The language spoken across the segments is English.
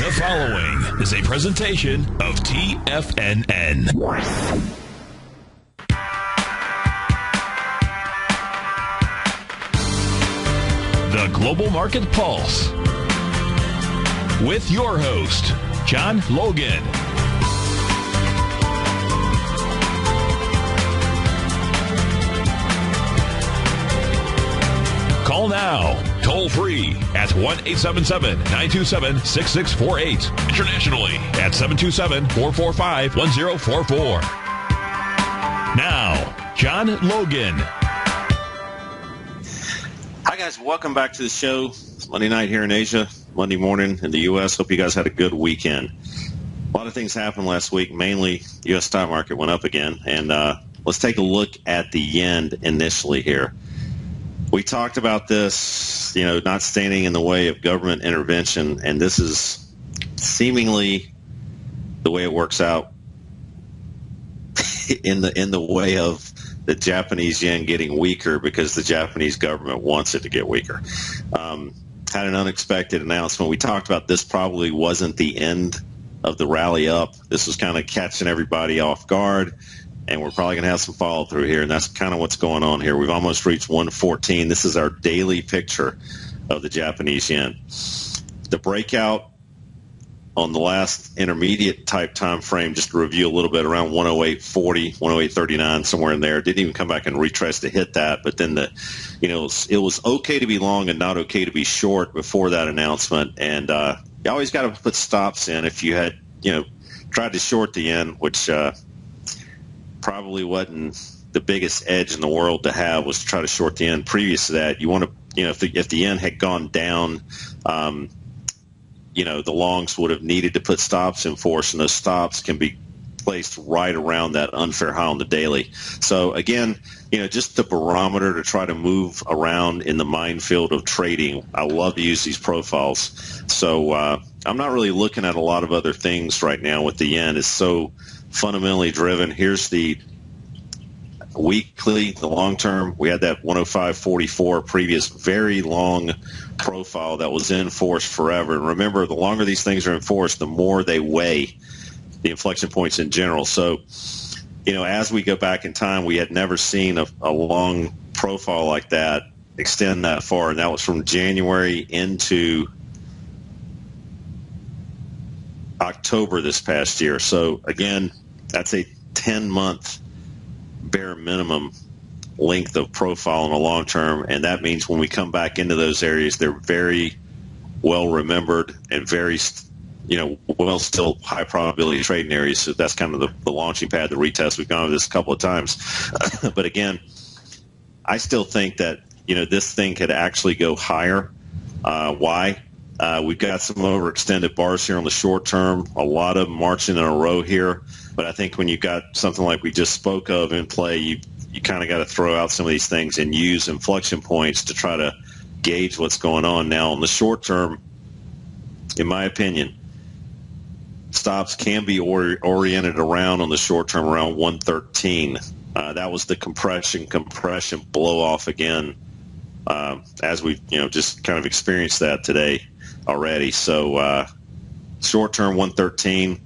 The following is a presentation of TFNN. The Global Market Pulse. With your host, John Logan. Call now, toll free at 1-877-927-6648. Internationally at 727-445-1044. Now, John Logan. Hi, guys. Welcome back to the show. It's Monday night here in Asia, Monday morning in the U.S. Hope you guys had a good weekend. A lot of things happened last week. Mainly, U.S. stock market went up again. And let's take a look at the yen initially here. We talked about this, not standing in the way of government intervention, and this is seemingly the way it works out in the way of the Japanese yen getting weaker because the Japanese government wants it to get weaker. Had an unexpected announcement. We talked about this probably wasn't the end of the rally up. This was kind of catching everybody off guard. And we're probably going to have some follow-through here, and that's kind of what's going on here. We've almost reached 114. This is our daily picture of the Japanese yen. The breakout on the last intermediate type time frame, just to review a little bit, around 108.40, 108.39, somewhere in there. Didn't even come back and retrace to hit that, but then it was okay to be long and not okay to be short before that announcement. And you always got to put stops in if you had tried to short the yen, which probably wasn't the biggest edge in the world to have, was to try to short the yen. Previous to that, you want to, if the yen had gone down, the longs would have needed to put stops in force, and those stops can be placed right around that unfair high on the daily. So again, just the barometer to try to move around in the minefield of trading. I love to use these profiles. So I'm not really looking at a lot of other things right now with the yen. It's so fundamentally driven. Here's the weekly, the long term. We had that 105.44 previous very long profile that was in force forever. And remember, the longer these things are in force, the more they weigh the inflection points in general. So, as we go back in time, we had never seen a long profile like that extend that far. And that was from January into October this past year. So again, that's a 10-month bare minimum length of profile in the long term, and that means when we come back into those areas, they're very well remembered and very still high probability trading areas. So that's kind of the launching pad, the retest. We've gone over this a couple of times. But again, I still think that this thing could actually go higher. Why? We've got some overextended bars here on the short term, a lot of them marching in a row here. But I think when you've got something like we just spoke of in play, you kind of got to throw out some of these things and use inflection points to try to gauge what's going on. Now, in the short term, in my opinion, stops can be oriented around on the short term around 113. That was the compression blow off again, as we just kind of experienced that today already. So short term 113.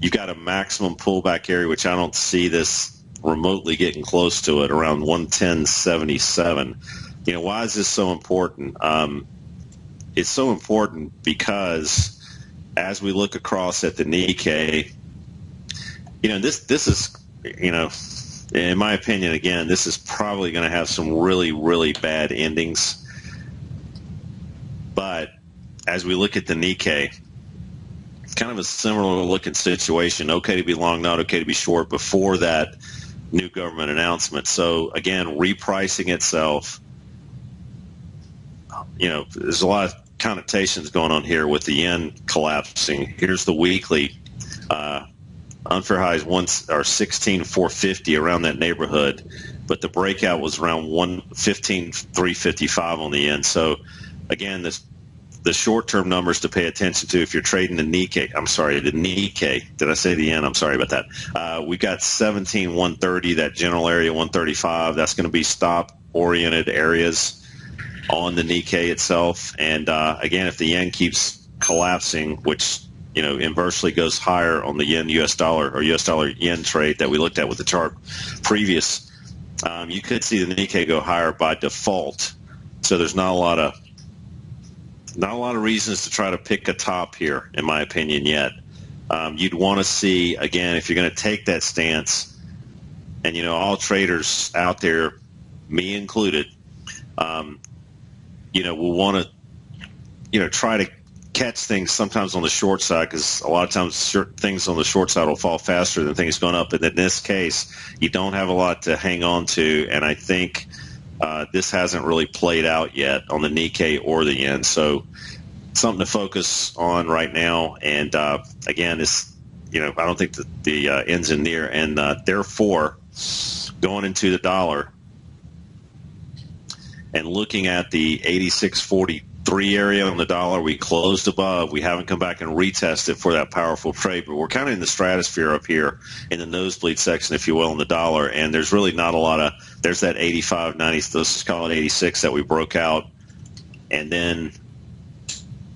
You've got a maximum pullback area, which I don't see this remotely getting close to it, around 110.77. Why is this so important? It's so important because as we look across at the Nikkei, this is, in my opinion, again, this is probably going to have some really, really bad endings. But as we look at the Nikkei, kind of a similar looking situation. Okay to be long, not okay to be short before that new government announcement. So again, repricing itself. There's a lot of connotations going on here with the yen collapsing. Here's the weekly. Unfair highs 16,450 around that neighborhood, but the breakout was around 115,355 on the yen. So again, the short-term numbers to pay attention to if you're trading the Nikkei. I'm sorry, the Nikkei. Did I say the yen? I'm sorry about that. We got 17,130, that general area 135. That's going to be stop-oriented areas on the Nikkei itself. And again, if the yen keeps collapsing, which inversely goes higher on the yen US dollar or US dollar yen trade that we looked at with the chart previous, you could see the Nikkei go higher by default. So there's not a lot of reasons to try to pick a top here, in my opinion, yet. You'd want to see, again, if you're going to take that stance, and all traders out there, me included, will want to try to catch things sometimes on the short side, because a lot of times things on the short side will fall faster than things going up. And in this case, you don't have a lot to hang on to, and I think this hasn't really played out yet on the Nikkei or the yen. So something to focus on right now. And again, it's I don't think that the end's in near, and therefore going into the dollar and looking at the 86.43 area on the dollar, we closed above. We haven't come back and retested for that powerful trade, but we're kind of in the stratosphere up here in the nosebleed section, if you will, in the dollar. And there's really not a lot of, there's that 85, 90, let's call it 86 that we broke out, and then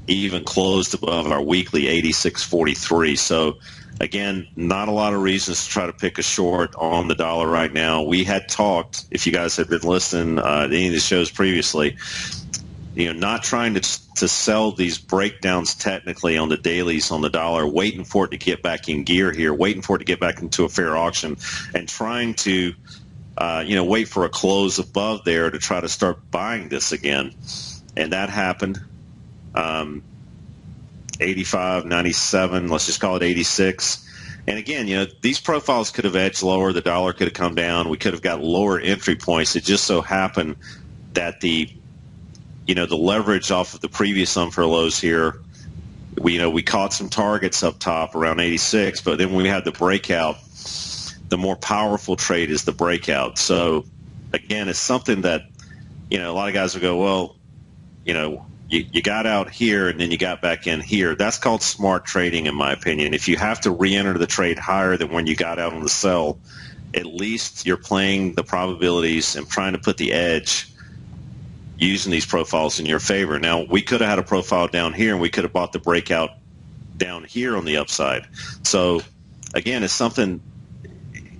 even closed above our weekly 86.43. So again, not a lot of reasons to try to pick a short on the dollar right now. We had talked, if you guys had been listening to any of the shows previously, not trying to sell these breakdowns technically on the dailies on the dollar, waiting for it to get back in gear here, waiting for it to get back into a fair auction, and trying to, wait for a close above there to try to start buying this again. And that happened. 85, 97, let's just call it 86. And again, these profiles could have edged lower. The dollar could have come down. We could have got lower entry points. It just so happened that the leverage off of the previous unfurlows here, we caught some targets up top around 86, but then when we had the breakout, the more powerful trade is the breakout. So again, it's something that, a lot of guys will go, well, you got out here and then you got back in here. That's called smart trading, in my opinion. If you have to re-enter the trade higher than when you got out on the sell, at least you're playing the probabilities and trying to put the edge using these profiles in your favor. Now, we could have had a profile down here and we could have bought the breakout down here on the upside. So again, it's something,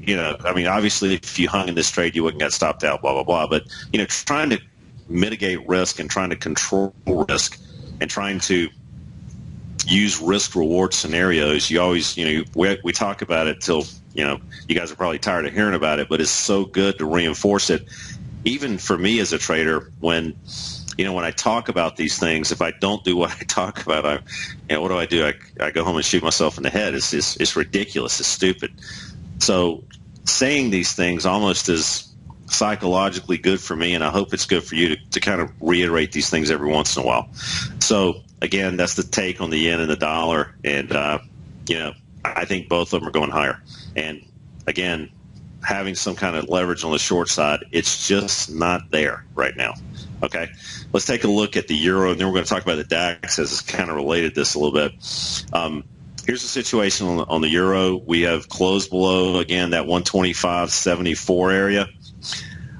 obviously if you hung in this trade, you wouldn't get stopped out, blah, blah, blah. But, trying to mitigate risk and trying to control risk and trying to use risk reward scenarios, you always, we talk about it till, you guys are probably tired of hearing about it, but it's so good to reinforce it. Even for me as a trader, when I talk about these things, if I don't do what I talk about, what do? I go home and shoot myself in the head. It's ridiculous. It's stupid. So saying these things almost is psychologically good for me, and I hope it's good for you to kind of reiterate these things every once in a while. So again, that's the take on the yen and the dollar, and I think both of them are going higher. And again, having some kind of leverage on the short side, it's just not there right now. Okay, let's take a look at the euro, and then we're going to talk about the DAX as it's kind of related to this a little bit. Here's the situation on the euro. We have closed below, again, that 125.74 area.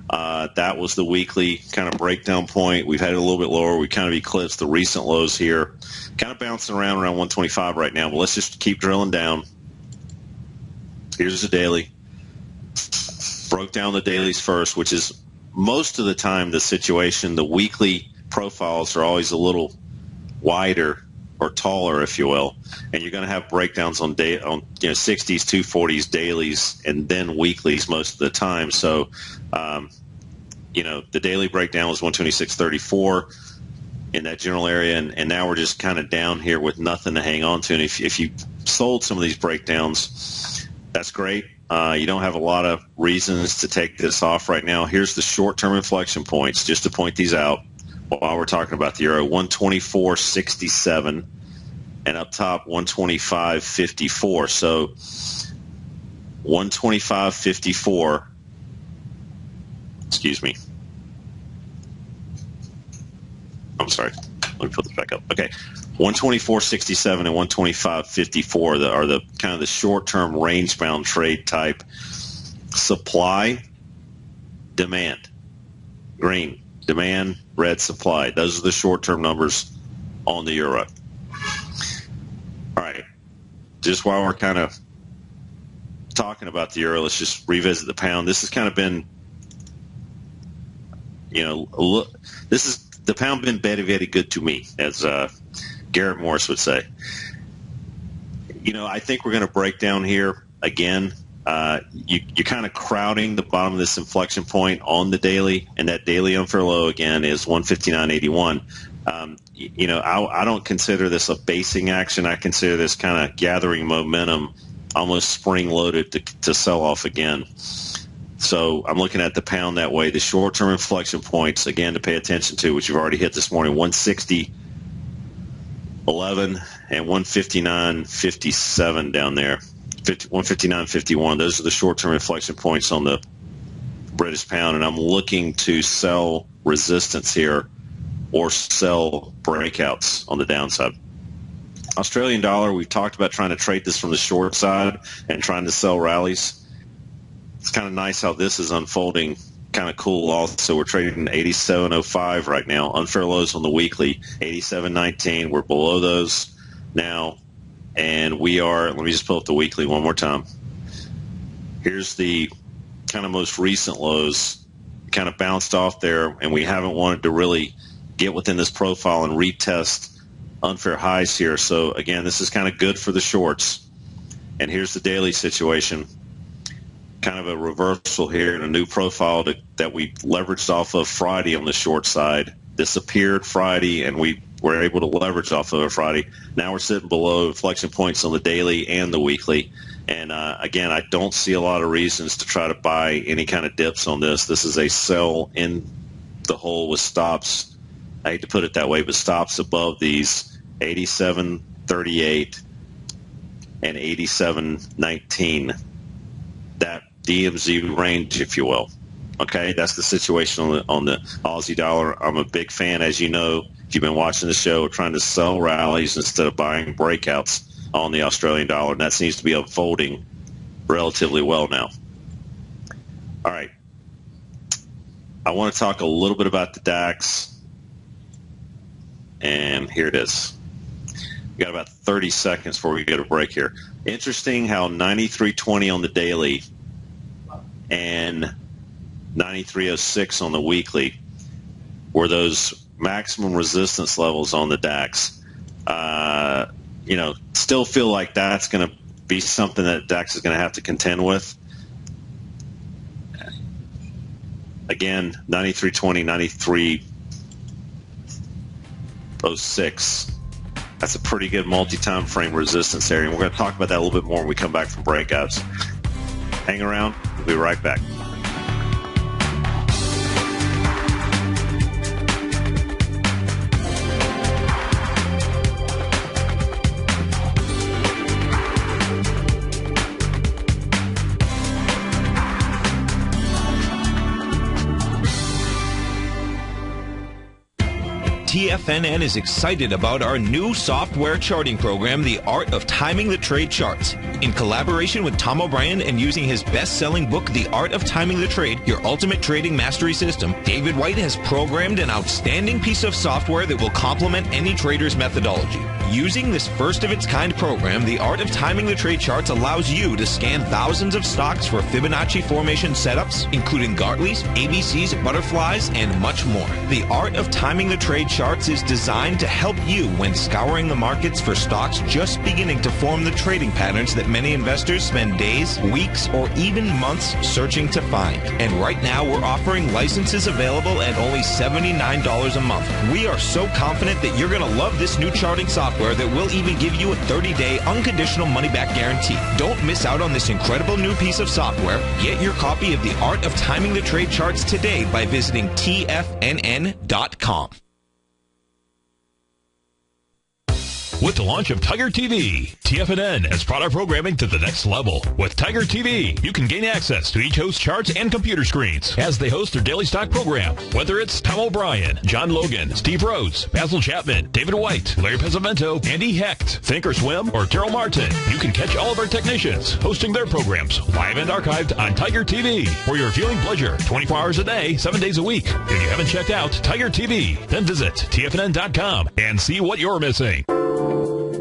That was the weekly kind of breakdown point. We've had it a little bit lower. We kind of eclipsed the recent lows here. Kind of bouncing around 125 right now, but let's just keep drilling down. Here's the daily. Broke down the dailies first, which is most of the time the situation. The weekly profiles are always a little wider or taller, if you will, and you're going to have breakdowns on 60s, 240s, dailies, and then weeklies most of the time. So, the daily breakdown was 126.34 in that general area, and now we're just kind of down here with nothing to hang on to. And if you sold some of these breakdowns, that's great. You don't have a lot of reasons to take this off right now. Here's the short-term inflection points, just to point these out while we're talking about the euro. 124.67, and up top 125.54. So 125.54. Excuse me. I'm sorry. Let me put this back up. Okay. 124.67 and 125.54 are the kind of the short-term range-bound trade type. Supply, demand. Green, demand, red, supply. Those are the short-term numbers on the euro. All right. Just while we're kind of talking about the euro, let's just revisit the pound. This has kind of been, the pound been very, very good to me, as Garrett Morris would say. I think we're going to break down here again. You're kind of crowding the bottom of this inflection point on the daily, and that daily unfair low again is 159.81. I don't consider this a basing action. I consider this kind of gathering momentum, almost spring-loaded to sell off again. So I'm looking at the pound that way. The short-term inflection points, again, to pay attention to, which you've already hit this morning, 160.11 and 159.57 down there, 159.51. Those are the short-term inflection points on the British pound, and I'm looking to sell resistance here or sell breakouts on the downside. Australian dollar, we've talked about trying to trade this from the short side and trying to sell rallies. It's kind of nice how this is unfolding, kind of cool also. We're trading 87.05 right now. Unfair lows on the weekly, 87.19. We're below those now, and we are, let me just pull up the weekly one more time. Here's the kind of most recent lows, kind of bounced off there, and we haven't wanted to really get within this profile and retest unfair highs here. So again, this is kind of good for the shorts. And here's the daily situation, kind of a reversal here in a new profile that we leveraged off of Friday on the short side. This appeared Friday, and we were able to leverage off of it Friday. Now we're sitting below inflection points on the daily and the weekly. And again, I don't see a lot of reasons to try to buy any kind of dips on this. This is a sell in the hole with stops. I hate to put it that way, but stops above these 87.38 and 87.19. That DMZ range, if you will. Okay, that's the situation on the Aussie dollar. I'm a big fan, as you know, if you've been watching the show, trying to sell rallies instead of buying breakouts on the Australian dollar, and that seems to be unfolding relatively well now. All right. I want to talk a little bit about the DAX, and here it is. We got about 30 seconds before we get a break here. Interesting how 93.20 on the daily and 93.06 on the weekly were those maximum resistance levels on the DAX. Still feel like that's going to be something that DAX is going to have to contend with. Again, 93.20, 93.06. That's a pretty good multi-time frame resistance area. And we're going to talk about that a little bit more when we come back from breakouts. Hang around. We'll be right back. TFNN is excited about our new software charting program, The Art of Timing the Trade Charts. In collaboration with Tom O'Brien and using his best-selling book, The Art of Timing the Trade, Your Ultimate Trading Mastery System, David White has programmed an outstanding piece of software that will complement any trader's methodology. Using this first-of-its-kind program, The Art of Timing the Trade Charts allows you to scan thousands of stocks for Fibonacci formation setups, including Gartley's, ABC's, butterflies, and much more. The Art of Timing the Trade Charts is designed to help you when scouring the markets for stocks just beginning to form the trading patterns that many investors spend days, weeks, or even months searching to find. And right now, we're offering licenses available at only $79 a month. We are so confident that you're going to love this new charting software that will even give you a 30-day unconditional money-back guarantee. Don't miss out on this incredible new piece of software. Get your copy of The Art of Timing the Trade Charts today by visiting TFNN.com. With the launch of Tiger TV, TFNN has brought our programming to the next level. With Tiger TV, you can gain access to each host's charts and computer screens as they host their daily stock program. Whether it's Tom O'Brien, John Logan, Steve Rhodes, Basil Chapman, David White, Larry Pesavento, Andy Hecht, Thinkorswim, or Terrell Martin, you can catch all of our technicians hosting their programs live and archived on Tiger TV for your viewing pleasure 24 hours a day, 7 days a week. If you haven't checked out Tiger TV, then visit TFNN.com and see what you're missing.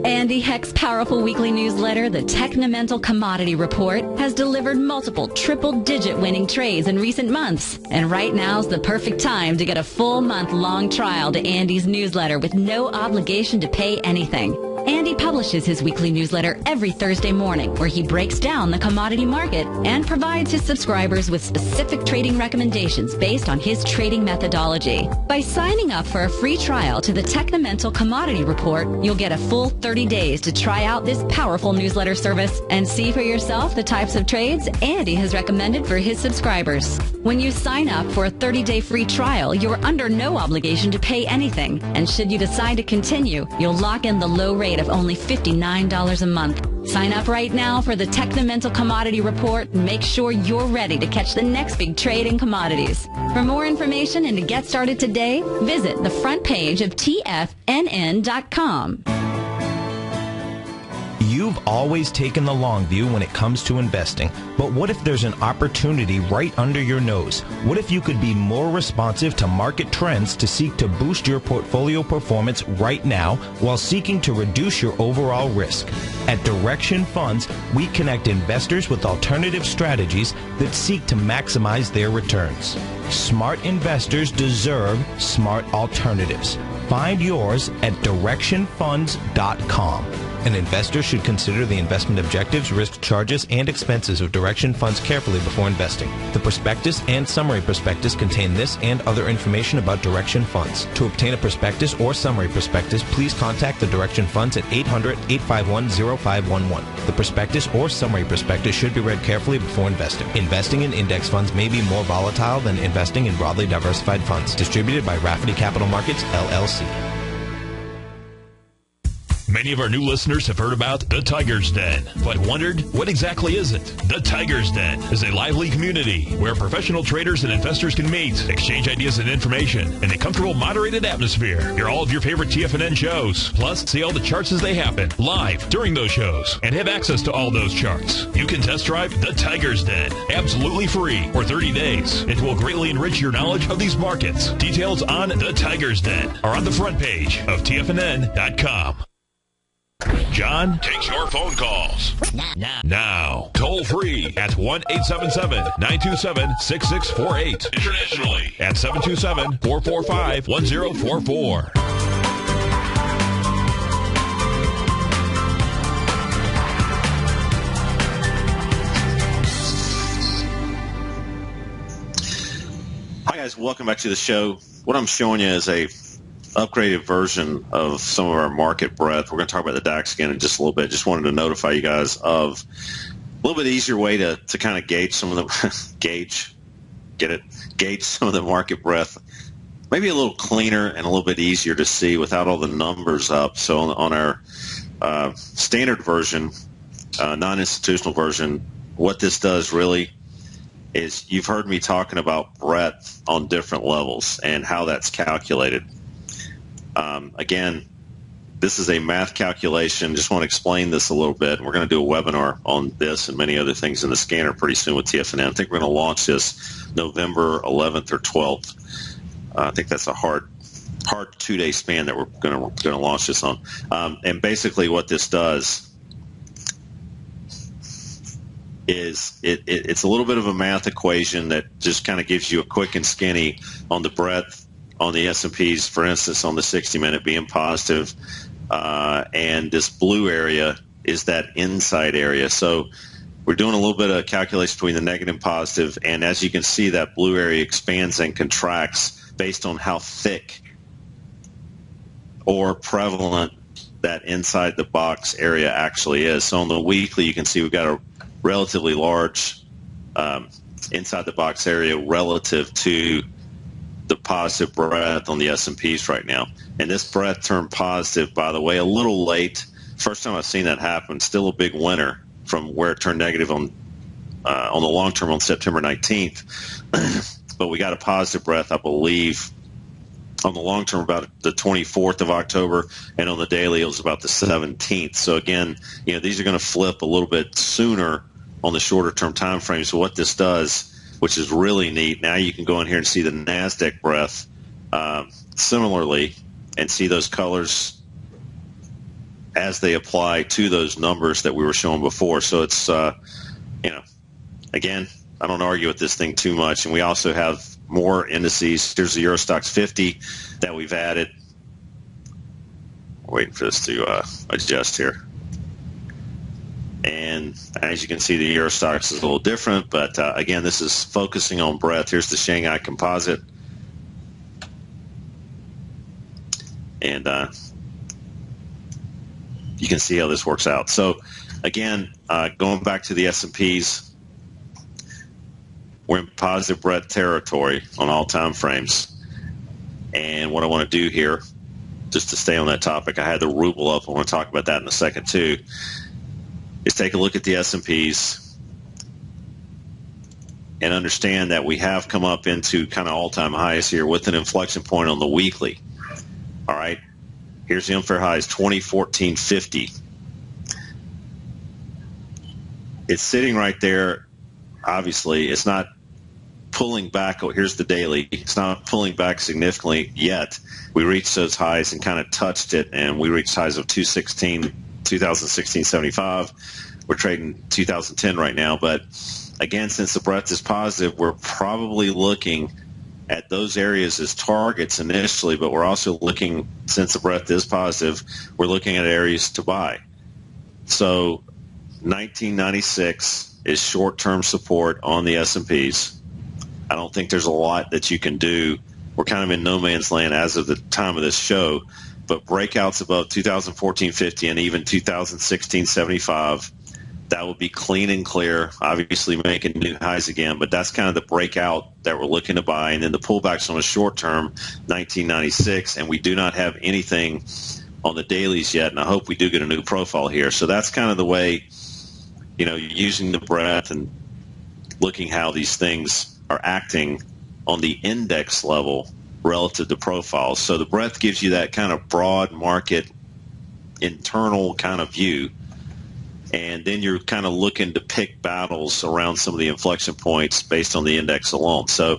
Andy Heck's powerful weekly newsletter, the Technomental Commodity Report, has delivered multiple triple-digit winning trades in recent months. And right now's the perfect time to get a full month-long trial to Andy's newsletter with no obligation to pay anything. Andy publishes his weekly newsletter every Thursday morning, where he breaks down the commodity market and provides his subscribers with specific trading recommendations based on his trading methodology. By signing up for a free trial to the Technomental Commodity Report, you'll get a full 30 days to try out this powerful newsletter service and see for yourself the types of trades Andy has recommended for his subscribers. When you sign up for a 30-day free trial, you're under no obligation to pay anything. And should you decide to continue, you'll lock in the low rate of only $59 a month. Sign up right now for the Technomental Commodity Report and make sure you're ready to catch the next big trade in commodities. For more information and to get started today, visit the front page of TFNN.com. You've always taken the long view when it comes to investing, but what if there's an opportunity right under your nose? What if you could be more responsive to market trends to seek to boost your portfolio performance right now while seeking to reduce your overall risk? At Direction Funds, we connect investors with alternative strategies that seek to maximize their returns. Smart investors deserve smart alternatives. Find yours at directionfunds.com. An investor should consider the investment objectives, risk charges, and expenses of Direction Funds carefully before investing. The prospectus and summary prospectus contain this and other information about Direction Funds. To obtain a prospectus or summary prospectus, please contact the Direction Funds at 800-851-0511. The prospectus or summary prospectus should be read carefully before investing. Investing in index funds may be more volatile than investing in broadly diversified funds. Distributed by Rafferty Capital Markets, LLC. Many of our new listeners have heard about the Tiger's Den, but wondered, what exactly is it? The Tiger's Den is a lively community where professional traders and investors can meet, exchange ideas and information in a comfortable, moderated atmosphere. Hear all of your favorite TFNN shows, plus see all the charts as they happen, live during those shows, and have access to all those charts. You can test drive the Tiger's Den, absolutely free, for 30 days. It will greatly enrich your knowledge of these markets. Details on the Tiger's Den are on the front page of TFNN.com. John takes your phone calls now. Toll free at 1-877-927-6648. Internationally at 727-445-1044. Hi guys, welcome back to the show. What I'm showing you is a upgraded version of some of our market breadth. We're going to talk about the DAX again in just a little bit. Just wanted to notify you guys of a little bit easier way to kind of gauge some of the gauge some of the market breadth. Maybe a little cleaner and a little bit easier to see without all the numbers up. So on our standard version, non-institutional version, what this does really is, you've heard me talking about breadth on different levels and how that's calculated. Again, this is a math calculation. Just want to explain this a little bit. We're going to do a webinar on this and many other things in the scanner pretty soon with TFNN. I think we're going to launch this November 11th or 12th. I think that's a hard 2-day span that we're going to launch this on. And basically what this does is it's a little bit of a math equation that just kind of gives you a quick and skinny on the breadth on the S&Ps, for instance, on the 60-minute being positive, and this blue area is that inside area. So we're doing a little bit of calculation between the negative and positive, and as you can see, that blue area expands and contracts based on how thick or prevalent that inside the box area actually is. So on the weekly, you can see we've got a relatively large inside the box area relative to the positive breadth on the S&Ps right now. And this breadth turned positive, by the way, a little late. First time I've seen that happen. Still a big winner from where it turned negative on the long term on September 19th. But we got a positive breadth, I believe, on the long term about the 24th of October, and on the daily it was about the 17th. So again, these are going to flip a little bit sooner on the shorter term time frame. So what this does, which is really neat, now you can go in here and see the NASDAQ breadth similarly and see those colors as they apply to those numbers that we were showing before. So it's, again, I don't argue with this thing too much. And we also have more indices. Here's the Eurostoxx 50 that we've added. Waiting for this to adjust here. And as you can see, the Eurostoxx is a little different, but again, this is focusing on breadth. Here's the Shanghai Composite. And you can see how this works out. So again, going back to the S&Ps, we're in positive breadth territory on all time frames. And what I want to do here, just to stay on that topic, I had the ruble up. I want to talk about that in a second too, is take a look at the S&Ps and understand that we have come up into kind of all-time highs here with an inflection point on the weekly. All right, here's the unfair highs, 2014.50. It's sitting right there. Obviously, it's not pulling back. Oh, here's the daily. It's not pulling back significantly yet. We reached those highs and kind of touched it, and we reached highs of 2016.75. We're trading 2010 right now. But again, since the breadth is positive, we're probably looking at those areas as targets initially, but we're also looking, since the breadth is positive, we're looking at areas to buy. So 1996 is short-term support on the S&Ps. I don't think there's a lot that you can do. We're kind of in no man's land as of the time of this show, but breakouts above 2014.50 and even 2016.75, that would be clean and clear, obviously making new highs again, but that's kind of the breakout that we're looking to buy. And then the pullbacks on the short term, 1996, and we do not have anything on the dailies yet, and I hope we do get a new profile here. So that's kind of the way, using the breadth and looking how these things are acting on the index level relative to profiles. So the breadth gives you that kind of broad market internal kind of view, and then you're kind of looking to pick battles around some of the inflection points based on the index alone. So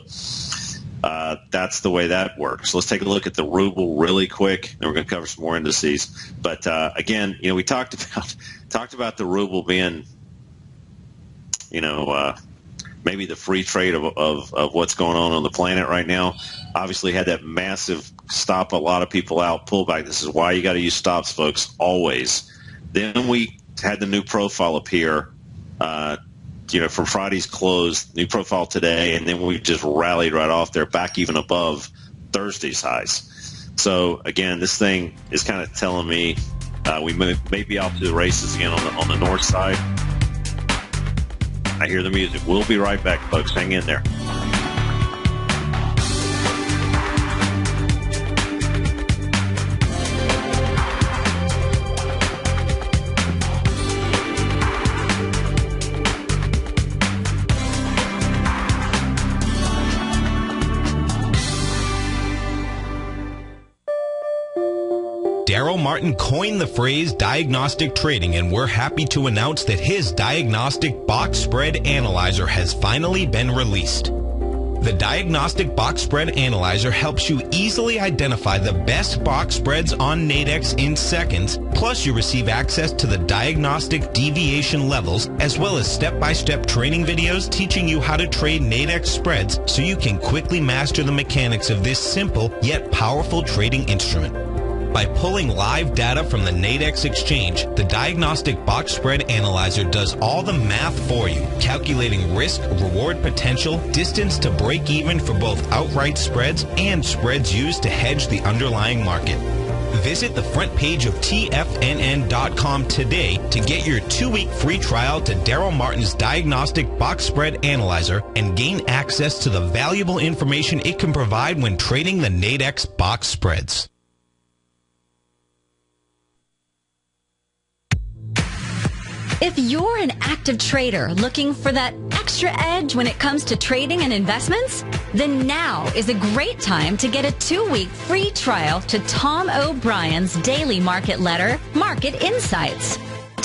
that's the way that works. Let's take a look at the ruble really quick, and we're going to cover some more indices. But again, we talked about the ruble being, maybe the free trade of what's going on the planet right now. Obviously had that massive stop a lot of people out pullback. This is why you got to use stops, folks, always. Then we had the new profile appear, from Friday's close, new profile today, and then we just rallied right off there, back even above Thursday's highs. So again, this thing is kind of telling me we may be off to the races again on the north side. I hear the music. We'll be right back, folks. Hang in there. Daryl Martin coined the phrase diagnostic trading, and we're happy to announce that his diagnostic box spread analyzer has finally been released. The Diagnostic Box Spread Analyzer helps you easily identify the best box spreads on Nadex in seconds, plus you receive access to the diagnostic deviation levels, as well as step-by-step training videos teaching you how to trade Nadex spreads so you can quickly master the mechanics of this simple yet powerful trading instrument. By pulling live data from the Nadex exchange, the Diagnostic Box Spread Analyzer does all the math for you, calculating risk, reward potential, distance to break even for both outright spreads and spreads used to hedge the underlying market. Visit the front page of TFNN.com today to get your 2-week free trial to Daryl Martin's Diagnostic Box Spread Analyzer and gain access to the valuable information it can provide when trading the Nadex box spreads. If you're an active trader looking for that extra edge when it comes to trading and investments, then now is a great time to get a 2-week free trial to Tom O'Brien's daily market letter, Market Insights.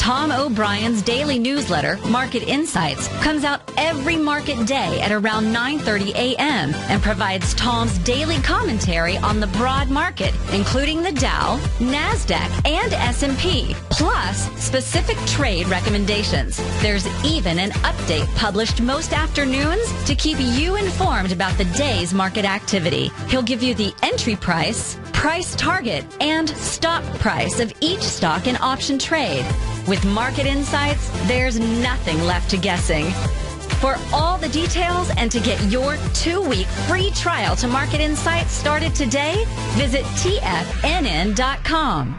Tom O'Brien's daily newsletter, Market Insights, comes out every market day at around 9:30 a.m. and provides Tom's daily commentary on the broad market, including the Dow, NASDAQ, and S&P, plus specific trade recommendations. There's even an update published most afternoons to keep you informed about the day's market activity. He'll give you the entry price, price target, and stop price of each stock and option trade. With Market Insights, there's nothing left to guessing. For all the details and to get your 2-week free trial to Market Insights started today, visit TFNN.com.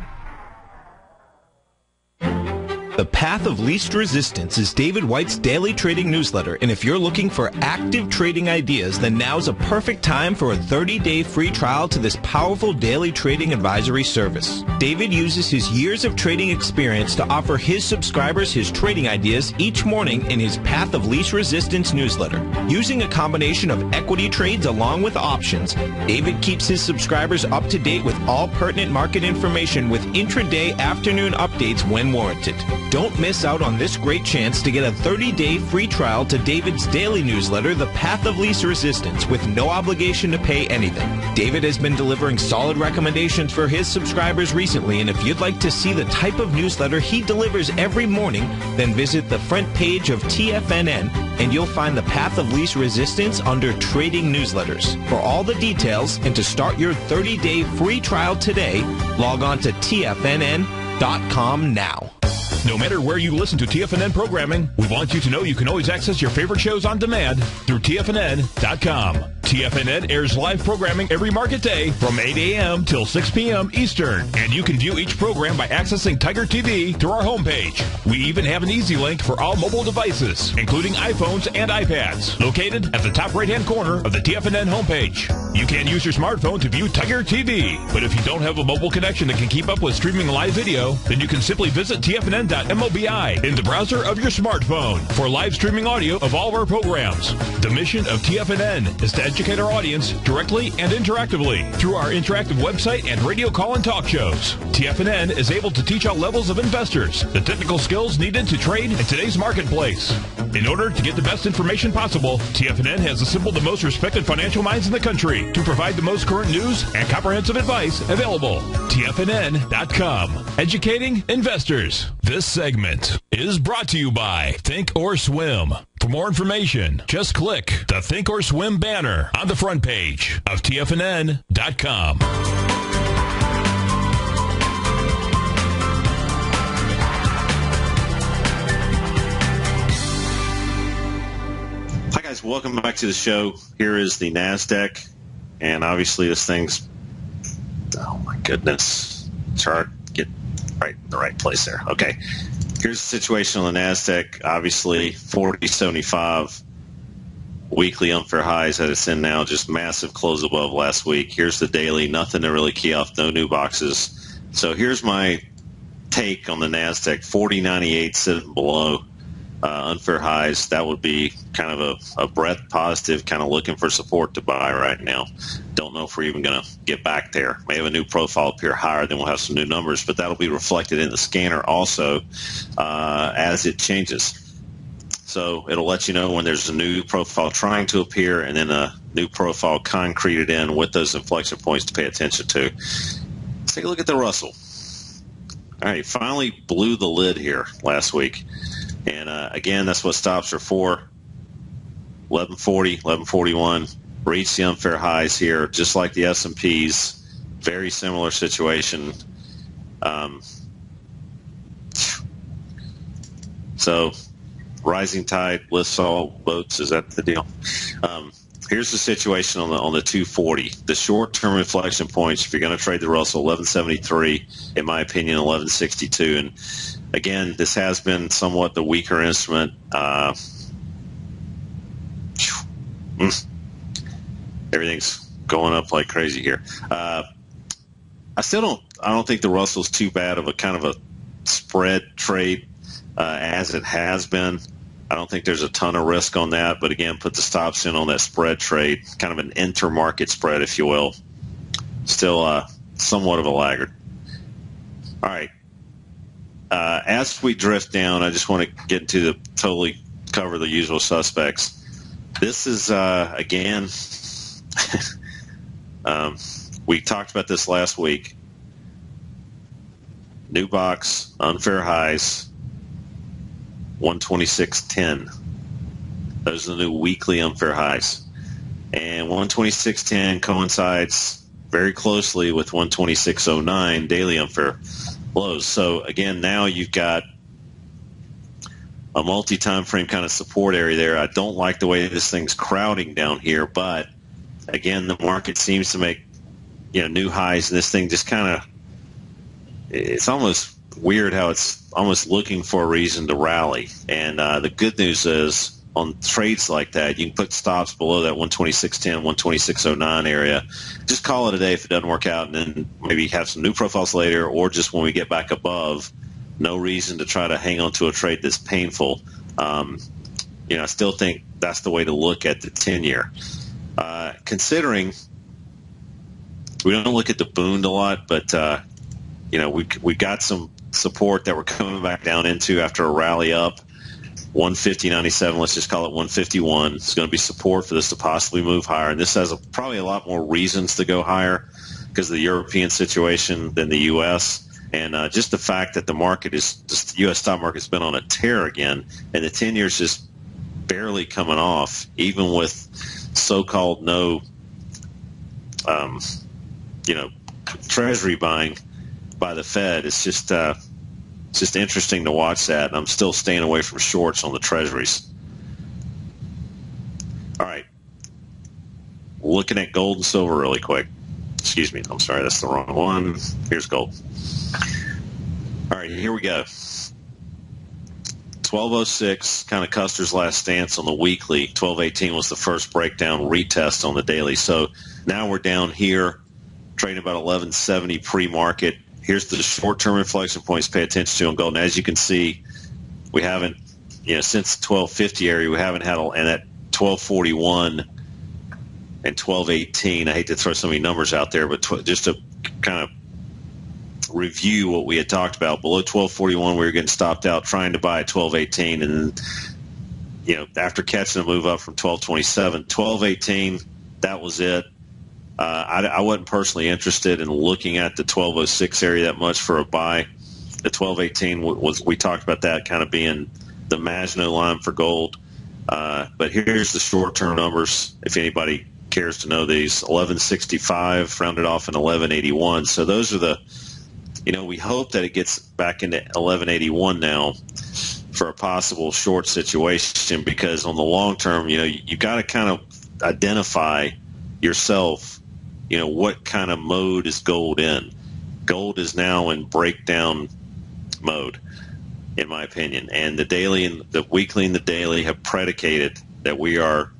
The Path of Least Resistance is David White's daily trading newsletter, and if you're looking for active trading ideas, then now's a perfect time for a 30-day free trial to this powerful daily trading advisory service. David uses his years of trading experience to offer his subscribers his trading ideas each morning in his Path of Least Resistance newsletter. Using a combination of equity trades along with options, David keeps his subscribers up to date with all pertinent market information with intraday afternoon updates when warranted. Don't miss out on this great chance to get a 30-day free trial to David's daily newsletter, The Path of Least Resistance, with no obligation to pay anything. David has been delivering solid recommendations for his subscribers recently, and if you'd like to see the type of newsletter he delivers every morning, then visit the front page of TFNN, and you'll find The Path of Least Resistance under Trading Newsletters. For all the details and to start your 30-day free trial today, log on to TFNN.com now. No matter where you listen to TFNN programming, we want you to know you can always access your favorite shows on demand through TFNN.com. TFNN airs live programming every market day from 8 a.m. till 6 p.m. Eastern, and you can view each program by accessing Tiger TV through our homepage. We even have an easy link for all mobile devices, including iPhones and iPads, located at the top right-hand corner of the TFNN homepage. You can use your smartphone to view Tiger TV, but if you don't have a mobile connection that can keep up with streaming live video, then you can simply visit TFNN.mobi in the browser of your smartphone for live streaming audio of all of our programs. The mission of TFNN is to educate our audience directly and interactively through our interactive website and radio call and talk shows. TFNN is able to teach all levels of investors the technical skills needed to trade in today's marketplace. In order to get the best information possible, TFNN has assembled the most respected financial minds in the country to provide the most current news and comprehensive advice available. TFNN.com. Educating investors. This segment is brought to you by Think or Swim. For more information, just click the Think or Swim banner on the front page of TFNN.com. Hi guys, welcome back to the show. Here is the NASDAQ, and obviously this thing's, oh my goodness, chart, get right in the right place there. Okay, here's the situation on the NASDAQ. Obviously 40.75 weekly unfair highs that it's in now, just massive close above last week. Here's the daily, nothing to really key off, no new boxes. So here's my take on the NASDAQ, 40.98 sitting below unfair highs. That would be kind of a breath positive, kind of looking for support to buy right now. Don't know if we're even going to get back there. May have a new profile appear higher, then we'll have some new numbers, but that'll be reflected in the scanner also as it changes. So it'll let you know when there's a new profile trying to appear and then a new profile concreted in with those inflection points to pay attention to. Let's take a look at the Russell. All right, finally blew the lid here last week. And again, that's what stops are for. 1140, 1141, reached the unfair highs here, just like the S&Ps. Very similar situation. So rising tide lifts all boats. Is that the deal? Here's the situation on the 240. The short-term inflection points, if you're going to trade the Russell, 1173, in my opinion, 1162. And again, this has been somewhat the weaker instrument. Everything's going up like crazy here. I don't think the Russell's too bad of a kind of a spread trade as it has been. I don't think there's a ton of risk on that, but again, put the stops in on that spread trade, kind of an intermarket spread, if you will. Still somewhat of a laggard. All right. as we drift down, I just want to get into the totally cover the usual suspects. This is, again, we talked about this last week. New box, unfair highs, 126.10. Those are the new weekly unfair highs. And 126.10 coincides very closely with 126.09 daily unfair lows. So, again, now you've got a multi-time frame kind of support area there. I don't like the way this thing's crowding down here, but, again, the market seems to make new highs, and this thing just kind of – it's almost weird how it's almost looking for a reason to rally. And the good news is on trades like that, you can put stops below that 126.10, 126.09 area. Just call it a day if it doesn't work out, and then maybe have some new profiles later, or just when we get back above, no reason to try to hang on to a trade that's painful. I still think that's the way to look at the 10-year. Considering we don't look at the Bund a lot, but we got some support that we're coming back down into after a rally up. 150.97, let's just call it 151. It's going to be support for this to possibly move higher. And this has probably a lot more reasons to go higher because of the European situation than the U.S. And just the fact that the market is just the U.S. stock market's been on a tear again, and the 10 years just barely coming off, even with so-called no, treasury buying by the Fed. It's just interesting to watch that, and I'm still staying away from shorts on the treasuries. All right. Looking at gold and silver really quick. Excuse me. I'm sorry. That's the wrong one. Here's gold. All right. Here we go. 1206, kind of Custer's last stance on the weekly. 1218 was the first breakdown retest on the daily. So now we're down here, trading about 1170 pre-market. Here's the short-term inflection points to pay attention to on gold. And as you can see, we haven't, since the 1250 area, we haven't had, and that 1241 and 1218, I hate to throw so many numbers out there, but just to kind of review what we had talked about, below 1241, we were getting stopped out trying to buy at 1218. And then, after catching a move up from 1227, 1218, that was it. I wasn't personally interested in looking at the 1206 area that much for a buy. The 1218 we talked about that kind of being the Maginot line for gold. But here's the short-term numbers, if anybody cares to know these. 1165 rounded off in 1181. So those are the, we hope that it gets back into 1181 now for a possible short situation, because on the long term, you got to kind of identify yourself, what kind of mode is gold in. Gold is now in breakdown mode, in my opinion. And the daily and the weekly and the daily have predicated that we are,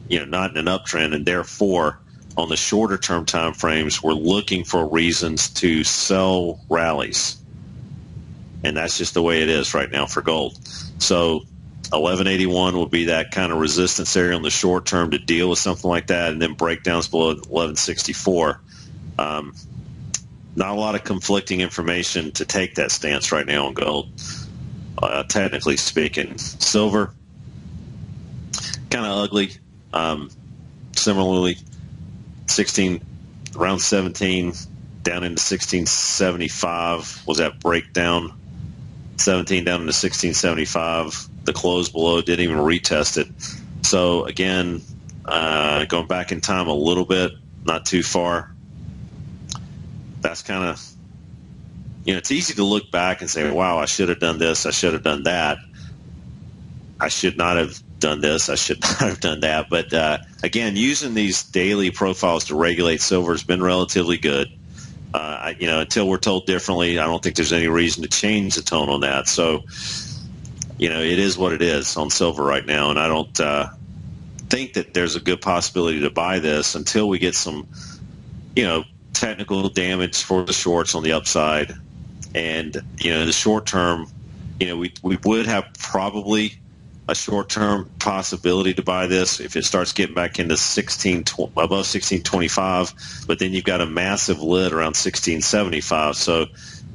not in an uptrend, and therefore on the shorter term time frames, we're looking for reasons to sell rallies. And that's just the way it is right now for gold. So 1181 will be that kind of resistance area on the short term to deal with something like that, and then breakdowns below 1164. Not a lot of conflicting information to take that stance right now on gold, technically speaking. Silver, kind of ugly. Similarly, around 17 down into 1675 was that breakdown. 17 down into 1675. The close below didn't even retest it. So again, going back in time a little bit, not too far. That's kind of, it's easy to look back and say, wow, I should have done this, I should have done that. I should not have done this, I should not have done that. But again, using these daily profiles to regulate silver has been relatively good. Until we're told differently, I don't think there's any reason to change the tone on that. So, it is what it is on silver right now, and I don't think that there's a good possibility to buy this until we get some, technical damage for the shorts on the upside. And, the short term, we would have probably a short-term possibility to buy this if it starts getting back into above 1625, but then you've got a massive lid around 1675. So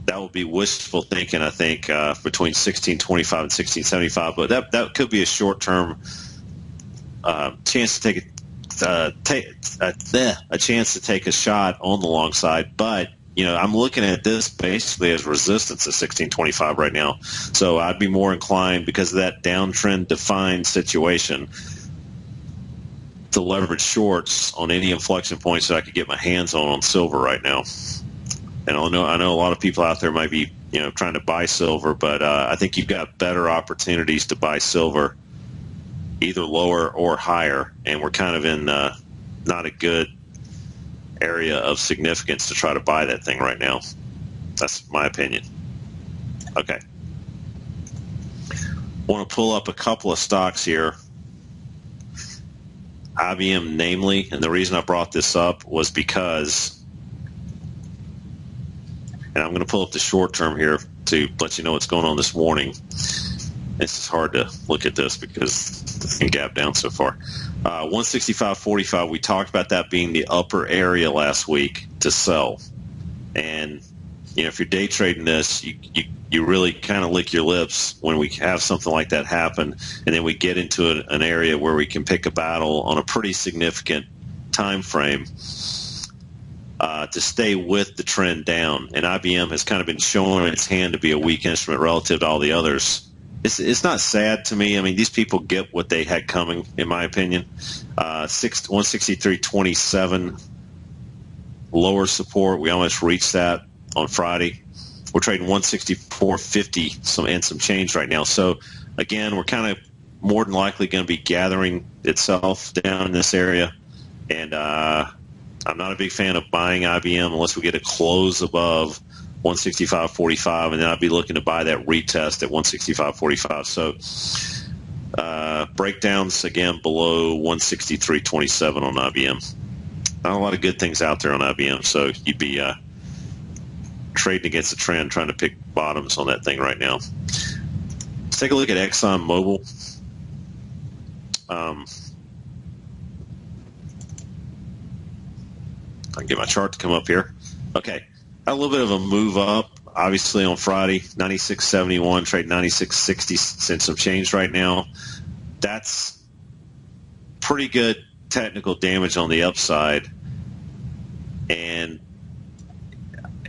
that would be wishful thinking, I think, between 1625 and 1675. But that could be a short-term chance to a chance to take a shot on the long side. But I'm looking at this basically as resistance at 1625 right now. So I'd be more inclined, because of that downtrend defined situation, to leverage shorts on any inflection points that I could get my hands on silver right now. And I know a lot of people out there might be trying to buy silver, but I think you've got better opportunities to buy silver either lower or higher, and we're kind of in not a good area of significance to try to buy that thing right now. That's my opinion. Okay. Want to pull up a couple of stocks here. IBM namely, and the reason I brought this up was because, and I'm going to pull up the short term here to let you know what's going on this morning. It's just hard to look at this because the thing gapped down so far. 165.45, we talked about that being the upper area last week to sell. And, if you're day trading this, you really kind of lick your lips when we have something like that happen, and then we get into an area where we can pick a battle on a pretty significant time frame to stay with the trend down. And IBM has kind of been showing its hand to be a weak instrument relative to all the others. It's not sad to me. I mean, these people get what they had coming, in my opinion. 163.27 lower support. We almost reached that on Friday. We're trading 164.50 and some change right now. So, again, we're kind of more than likely going to be gathering itself down in this area. And I'm not a big fan of buying IBM unless we get a close above 165.45, and then I'd be looking to buy that retest at 165.45. So breakdowns, again, below 163.27 on IBM. Not a lot of good things out there on IBM, so you'd be trading against the trend, trying to pick bottoms on that thing right now. Let's take a look at ExxonMobil. I can get my chart to come up here. Okay. A little bit of a move up, obviously, on Friday, 96.71, trade 96.60 cents some change right now. That's pretty good technical damage on the upside. And,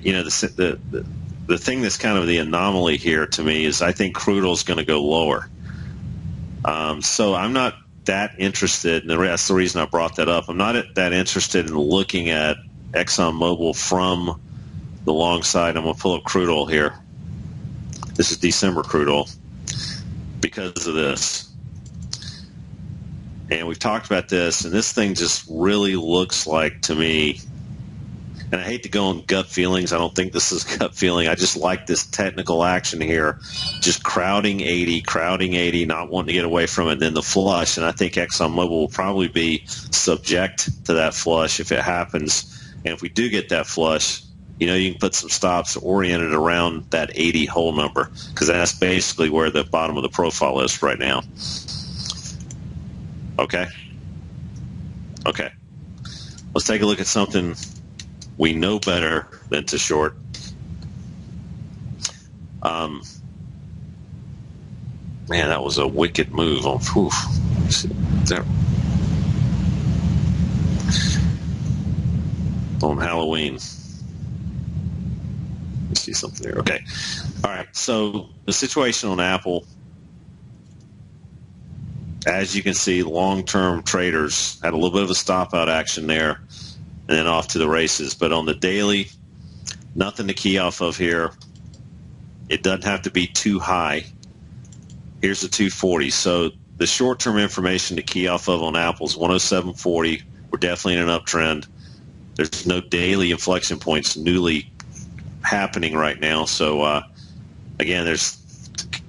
the thing that's kind of the anomaly here to me is I think crude oil is going to go lower. So I'm not that interested, and that's the reason I brought that up. I'm not that interested in looking at ExxonMobil from the long side. I'm going to pull up crude oil here. This is December crude oil because of this. And we've talked about this, and this thing just really looks like, to me, and I hate to go on gut feelings. I don't think this is gut feeling. I just like this technical action here, just crowding 80, not wanting to get away from it, and then the flush. And I think ExxonMobil will probably be subject to that flush if it happens. And if we do get that flush, you can put some stops oriented around that 80 whole number, because that's basically where the bottom of the profile is right now. Okay. Let's take a look at something we know better than to short. Man, that was a wicked move on. There. On Halloween. Let's see something there. Okay. All right. So the situation on Apple, as you can see, long-term traders had a little bit of a stop-out action there and then off to the races. But on the daily, nothing to key off of here. It doesn't have to be too high. Here's the 240. So the short-term information to key off of on Apple is 107.40. We're definitely in an uptrend. There's no daily inflection points newly happening right now. So, again, there's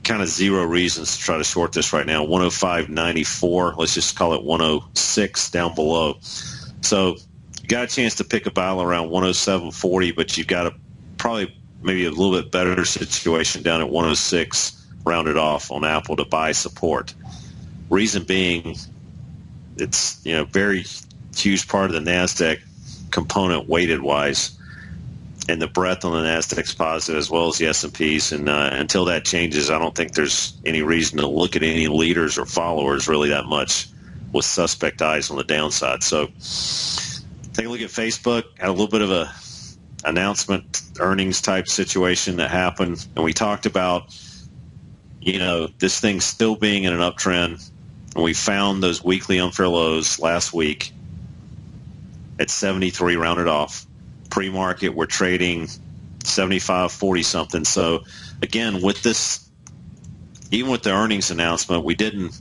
kind of zero reasons to try to short this right now. 105.94. Let's just call it 106 down below. So you got a chance to pick a battle around 107.40, but you've got probably maybe a little bit better situation down at 106, rounded off on Apple to buy support. Reason being, it's very huge part of the NASDAQ component weighted wise. and the breadth on the Nasdaq's positive as well as the S&Ps. And until that changes, I don't think there's any reason to look at any leaders or followers really that much with suspect eyes on the downside. So take a look at Facebook. Had a little bit of a announcement, earnings type situation that happened. And we talked about, this thing still being in an uptrend. And we found those weekly unfair lows last week at 73 rounded off. Pre-market, we're trading 75, 40 something. So again, with this, even with the earnings announcement, we didn't,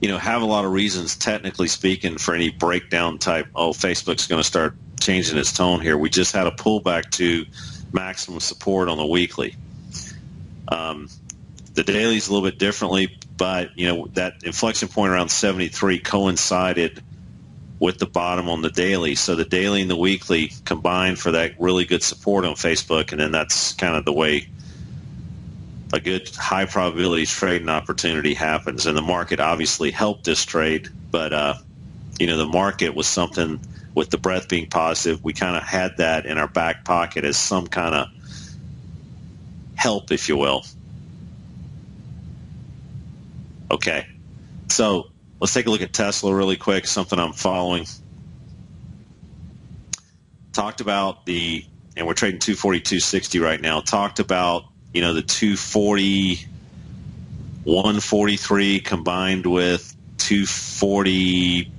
have a lot of reasons, technically speaking, for any breakdown type, Facebook's going to start changing its tone here. We just had a pullback to maximum support on the weekly. The daily's a little bit differently, but, that inflection point around 73 coincided with the bottom on the daily. So the daily and the weekly combined for that really good support on Facebook, and then that's kind of the way a good high probability trading opportunity happens. And the market obviously helped this trade, but the market was something with the breadth being positive. We kind of had that in our back pocket as some kind of help, if you will. Okay, so let's take a look at Tesla really quick, something I'm following. Talked about and we're trading 240, 260 right now. Talked about, the 240, 143 combined with 240,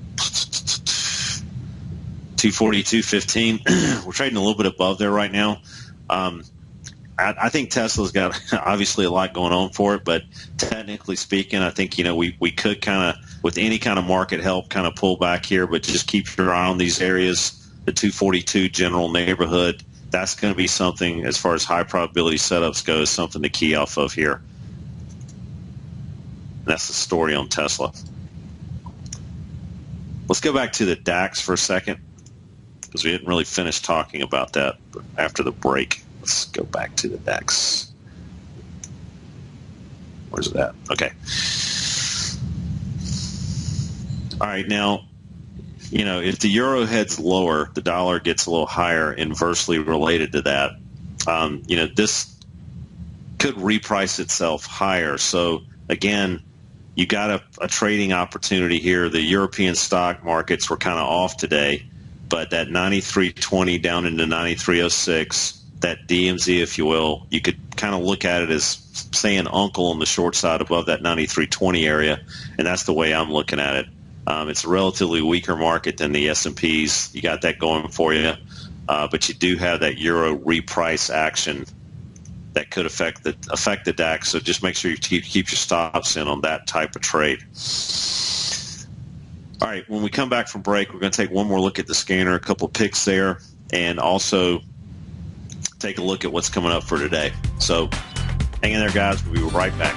215. We're trading a little bit above there right now. I think Tesla's got obviously a lot going on for it, but technically speaking, I think, we could kind of, with any kind of market help, kind of pull back here, but just keep your eye on these areas, the 242 general neighborhood. That's going to be something, as far as high probability setups goes, something to key off of here. And that's the story on Tesla. Let's go back to the DAX for a second, because we didn't really finish talking about that after the break. Let's go back to the DAX. Where's it at? Okay. All right, now, if the euro heads lower, the dollar gets a little higher, inversely related to that. This could reprice itself higher. So, again, you got a trading opportunity here. The European stock markets were kind of off today, but that 93.20 down into 93.06, that DMZ, if you will, you could kind of look at it as saying uncle on the short side above that 93.20 area, and that's the way I'm looking at it. It's a relatively weaker market than the S&Ps. You got that going for you, but you do have that euro reprice action that could affect the DAX. So just make sure you keep your stops in on that type of trade. All right, when we come back from break, we're going to take one more look at the scanner, a couple picks there, and also take a look at what's coming up for today. So hang in there, guys. We'll be right back.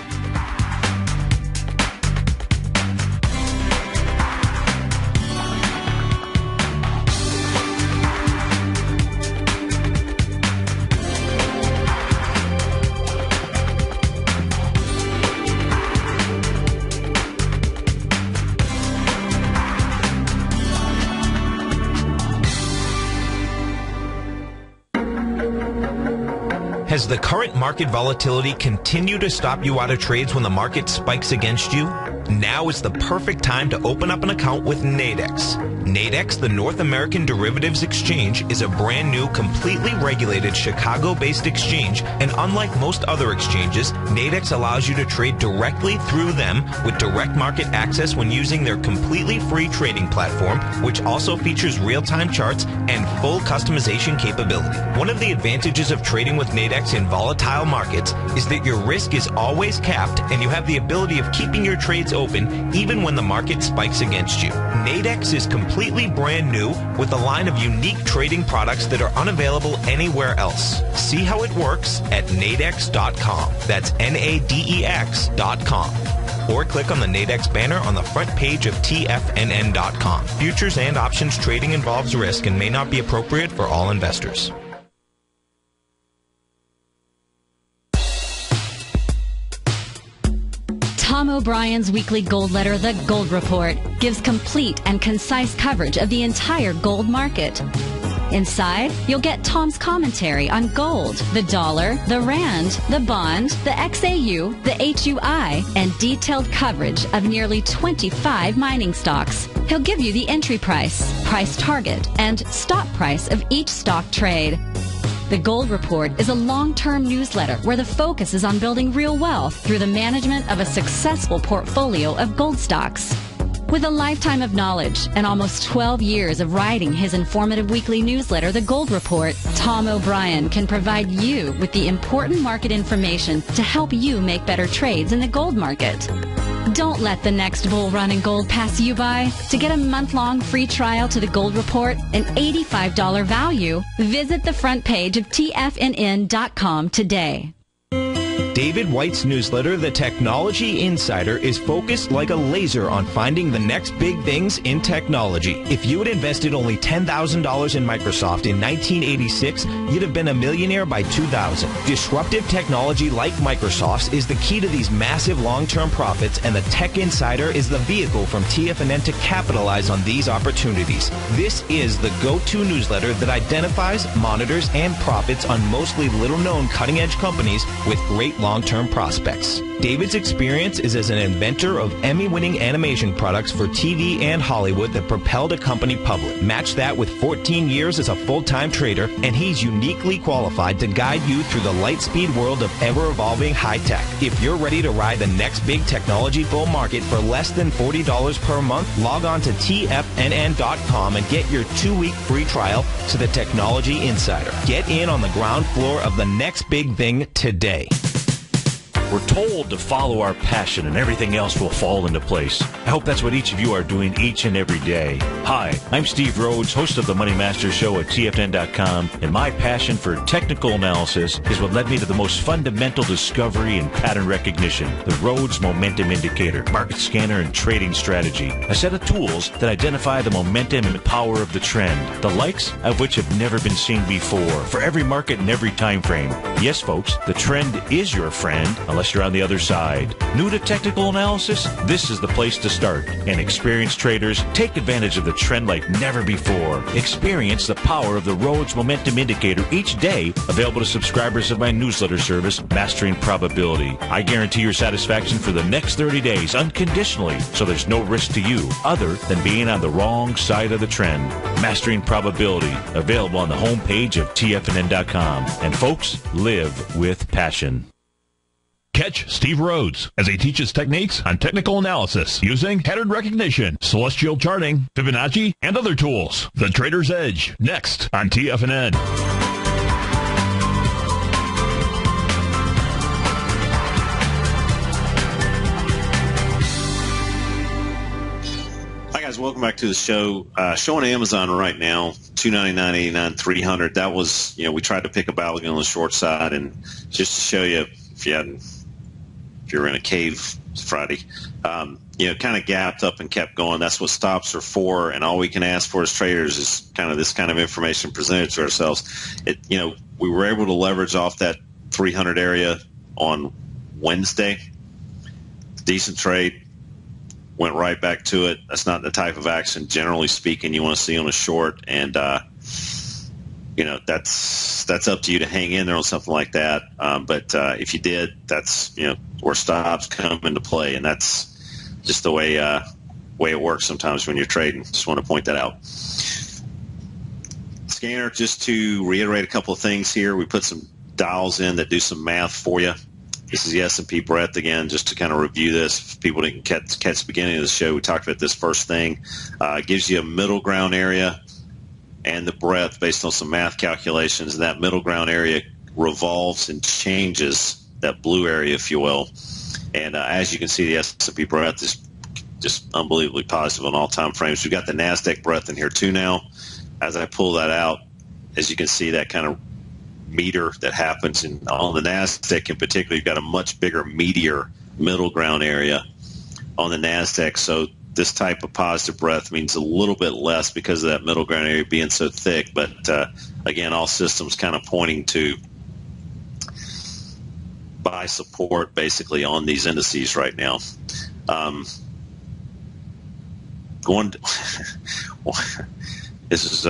Has the current market volatility continued to stop you out of trades when the market spikes against you? Now is the perfect time to open up an account with Nadex. Nadex, the North American Derivatives Exchange, is a brand new, completely regulated Chicago-based exchange, and unlike most other exchanges, Nadex allows you to trade directly through them with direct market access when using their completely free trading platform, which also features real-time charts and full customization capability. One of the advantages of trading with Nadex in volatile markets is that your risk is always capped and you have the ability of keeping your trades open even when the market spikes against you. Nadex is completely brand new with a line of unique trading products that are unavailable anywhere else. See how it works at nadex.com. That's NADEX.com. Or click on the Nadex banner on the front page of TFNN.com. Futures and options trading involves risk and may not be appropriate for all investors. Tom O'Brien's weekly gold letter, The Gold Report, gives complete and concise coverage of the entire gold market. Inside, you'll get Tom's commentary on gold, the dollar, the rand, the bond, the XAU, the HUI, and detailed coverage of nearly 25 mining stocks. He'll give you the entry price, price target, and stop price of each stock trade. The Gold Report is a long-term newsletter where the focus is on building real wealth through the management of a successful portfolio of gold stocks. With a lifetime of knowledge and almost 12 years of writing his informative weekly newsletter, The Gold Report, Tom O'Brien can provide you with the important market information to help you make better trades in the gold market. Don't let the next bull run in gold pass you by. To get a month-long free trial to The Gold Report, an $85 value, visit the front page of TFNN.com today. David White's newsletter, The Technology Insider, is focused like a laser on finding the next big things in technology. If you had invested only $10,000 in Microsoft in 1986, you'd have been a millionaire by 2000. Disruptive technology like Microsoft's is the key to these massive long-term profits, and the Tech Insider is the vehicle from TFNN to capitalize on these opportunities. This is the go-to newsletter that identifies, monitors, and profits on mostly little-known cutting-edge companies with great long-term prospects. David's experience is as an inventor of Emmy-winning animation products for TV and Hollywood that propelled a company public. Match that with 14 years as a full-time trader, and he's uniquely qualified to guide you through the light-speed world of ever-evolving high-tech. If you're ready to ride the next big technology bull market for less than $40 per month, log on to TFNN.com and get your 2-week free trial to the Technology Insider. Get in on the ground floor of the next big thing today. We're told to follow our passion and everything else will fall into place. I hope that's what each of you are doing each and every day. Hi, I'm Steve Rhodes, host of the Money Master Show at TFNN.com, and my passion for technical analysis is what led me to the most fundamental discovery in pattern recognition, the Rhodes Momentum Indicator, market scanner, and trading strategy, a set of tools that identify the momentum and power of the trend, the likes of which have never been seen before, for every market and every time frame. Yes, folks, the trend is your friend, unless you're on the other side. New to technical analysis? This is the place to start. And experienced traders, take advantage of the trend like never before. Experience the power of the Rhodes Momentum Indicator each day, available to subscribers of my newsletter service, Mastering Probability. I guarantee your satisfaction for the next 30 days unconditionally, so there's no risk to you other than being on the wrong side of the trend. Mastering Probability, available on the homepage of TFNN.com. And folks, live with passion. Catch Steve Rhodes as he teaches techniques on technical analysis using pattern recognition, celestial charting, Fibonacci, and other tools. The Trader's Edge, next on TFNN. Hi guys, welcome back to the show. Show on Amazon right now, $299.89, $300. That was, we tried to pick a Balogun on the short side, and just to show you, if you're in a cave Friday, kind of gapped up and kept going. That's what stops are for, and all we can ask for as traders is kind of this kind of information presented to ourselves. We were able to leverage off that 300 area on Wednesday. Decent trade. Went right back to it. That's not the type of action, generally speaking, you want to see on a short, and that's up to you to hang in there on something like that. But if you did, that's where stops come into play, and that's just the way it works sometimes when you're trading. Just want to point that out. Scanner, just to reiterate a couple of things here, we put some dials in that do some math for you. This is the S&P breadth again, just to kind of review this. If people didn't catch the beginning of the show, we talked about this first thing. It gives you a middle ground area and the breadth based on some math calculations. And that middle ground area revolves and changes, that blue area, if you will. And as you can see, the S&P breadth is just unbelievably positive on all time frames. We've got the NASDAQ breadth in here too now. As I pull that out, as you can see, that kind of meter that happens on the NASDAQ in particular, you've got a much bigger meatier middle ground area on the NASDAQ. So this type of positive breadth means a little bit less because of that middle ground area being so thick. But again, all systems kind of pointing to buy support basically on these indices right now. This is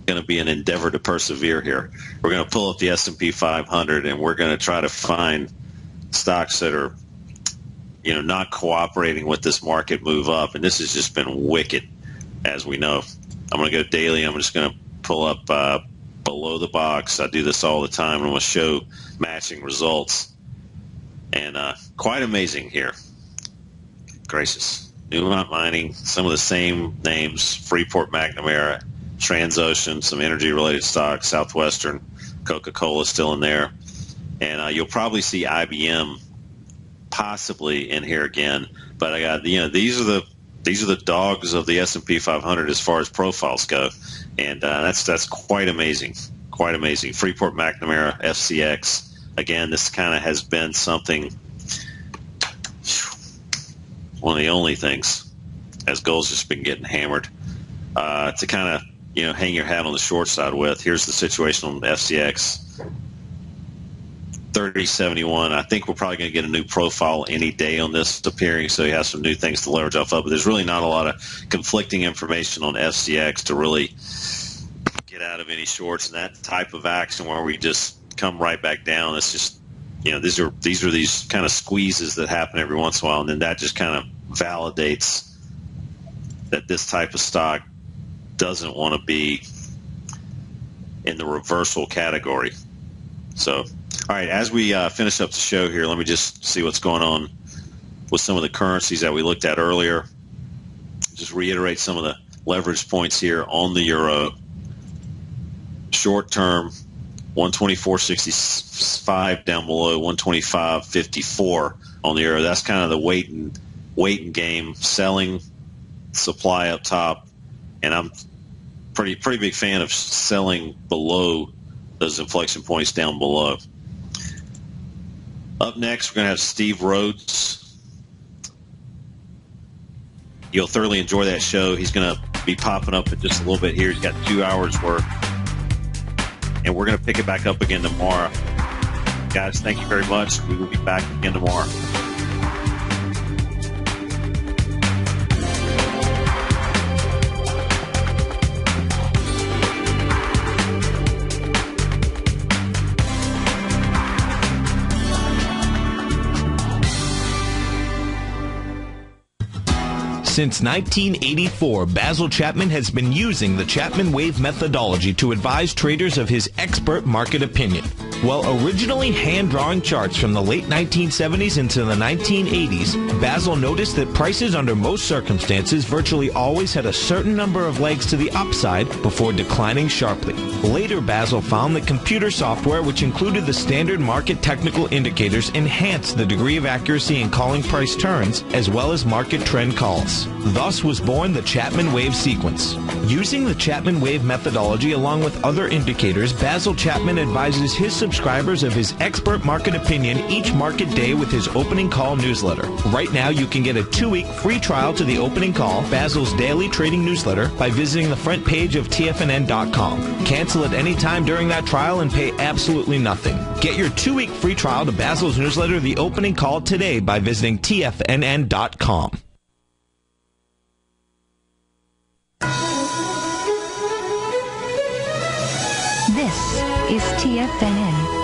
going to be an endeavor to persevere here. We're going to pull up the S&P 500, and we're going to try to find stocks that are, not cooperating with this market move up. And this has just been wicked, as we know. I'm going to go daily. I'm just going to pull up below the box. I do this all the time. I'm going to show matching results. And quite amazing here. Gracious. Newmont Mining, some of the same names, Freeport McNamara, Transocean, some energy-related stocks, Southwestern, Coca-Cola still in there. And you'll probably see IBM possibly in here again. But I got, these are the dogs of the S&P 500 as far as profiles go. And that's quite amazing. Quite amazing. Freeport McNamara, FCX. Again, this kind of has been something, one of the only things, as gold's just been getting hammered, to kind of, hang your hat on the short side with. Here's the situation on FCX. 3071. I think we're probably going to get a new profile any day on this appearing, so he has some new things to leverage off of. But there's really not a lot of conflicting information on FCX to really get out of any shorts, and that type of action where we just come right back down. It's just, these are these kind of squeezes that happen every once in a while, and then that just kind of validates that this type of stock doesn't want to be in the reversal category. So, all right, as we finish up the show here, let me just see what's going on with some of the currencies that we looked at earlier. Just reiterate some of the leverage points here on the euro. Short term, 124.65 down below 125.54 on the euro. That's kind of the wait and game, selling supply up top, and I'm pretty big fan of selling below those inflection points down below. Up next, we're going to have Steve Rhodes. You'll thoroughly enjoy that show. He's going to be popping up in just a little bit here. He's got 2 hours worth. And we're going to pick it back up again tomorrow. Guys, thank you very much. We will be back again tomorrow. Since 1984, Basil Chapman has been using the Chapman Wave methodology to advise traders of his expert market opinion. While originally hand-drawing charts from the late 1970s into the 1980s, Basil noticed that prices under most circumstances virtually always had a certain number of legs to the upside before declining sharply. Later, Basil found that computer software, which included the standard market technical indicators, enhanced the degree of accuracy in calling price turns, as well as market trend calls. Thus was born the Chapman Wave sequence. Using the Chapman Wave methodology along with other indicators, Basil Chapman advises his subscribers of his expert market opinion each market day with his opening call newsletter. Right now, you can get a 2-week free trial to the opening call, Basil's daily trading newsletter, by visiting the front page of TFNN.com. Cancel at any time during that trial and pay absolutely nothing. Get your 2-week free trial to Basil's newsletter, The Opening Call, today by visiting TFNN.com. This is TFNN.